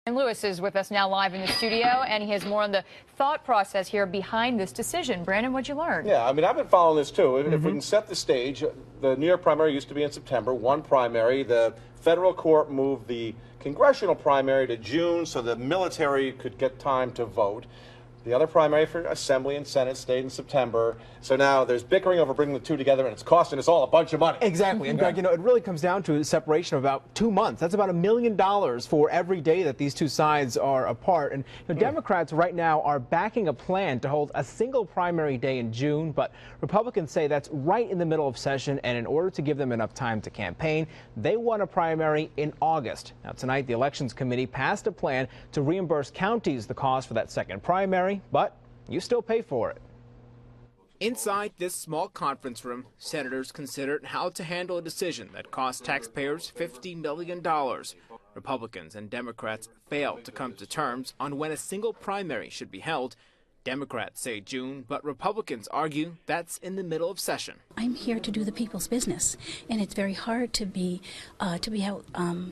And Lewis is with us now live in the studio, and he has more on the thought process here behind this decision. Brandon, what'd you learn? Yeah, I mean, I've been following this too. If we can set the stage, the New York primary used to be in September, one primary. The federal court moved the congressional primary to June so the military could get time to vote. The other primary for Assembly and Senate stayed in September. So now there's bickering over bringing the two together, and it's costing us all a bunch of money. Exactly. And Greg, it really comes down to a separation of about 2 months. That's about $1 million for every day that these two sides are apart. And Democrats right now are backing a plan to hold a single primary day in June, but Republicans say that's right in the middle of session, and in order to give them enough time to campaign, they want a primary in August. Now, tonight, the Elections Committee passed a plan to reimburse counties the cost for that second primary, but you still pay for it. Inside this small conference room, senators considered how to handle a decision that cost taxpayers $50 million. Republicans and Democrats failed to come to terms on when a single primary should be held. Democrats say June, but Republicans argue that's in the middle of session. I'm here to do the people's business, and it's very hard to be out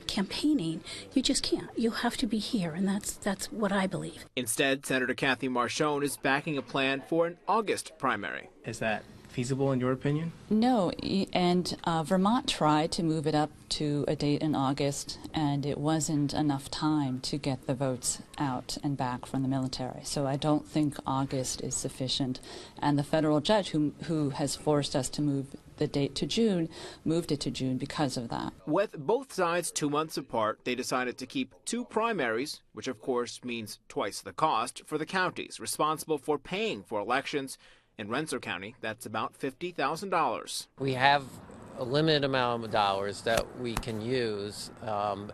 campaigning. You just can't. You have to be here, and that's what I believe. Instead, Senator Kathy Marchione is backing a plan for an August primary. Is that feasible in your opinion? No, and Vermont tried to move it up to a date in August, and it wasn't enough time to get the votes out and back from the military. So I don't think August is sufficient. And the federal judge who has forced us to move the date to June moved it to June because of that. With both sides 2 months apart, they decided to keep two primaries, which of course means twice the cost, for the counties responsible for paying for elections. In Rensselaer County, that's about $50,000. We have a limited amount of dollars that we can use,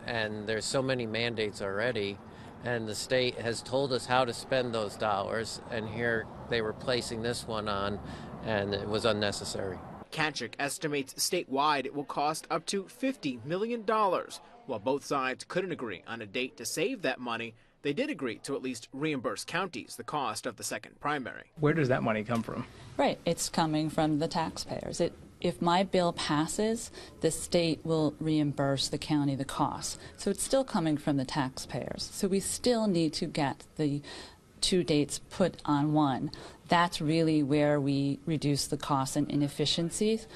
and there's so many mandates already, and the state has told us how to spend those dollars, and here they were placing this one on, and it was unnecessary. Kanchik estimates statewide it will cost up to $50 million. While both sides couldn't agree on a date to save that money, they did agree to at least reimburse counties the cost of the second primary. Where does that money come from? Right, it's coming from the taxpayers. If my bill passes, the state will reimburse the county the cost. So it's still coming from the taxpayers. So we still need to get the two dates put on one. That's really where we reduce the costs and inefficiencies.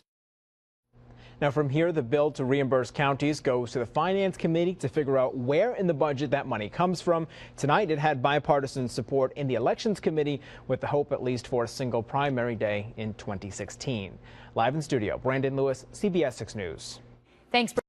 Now, from here, the bill to reimburse counties goes to the Finance Committee to figure out where in the budget that money comes from. Tonight, it had bipartisan support in the Elections Committee, with the hope at least for a single primary day in 2016. Live in studio, Brandon Lewis, CBS 6 News. Thanks.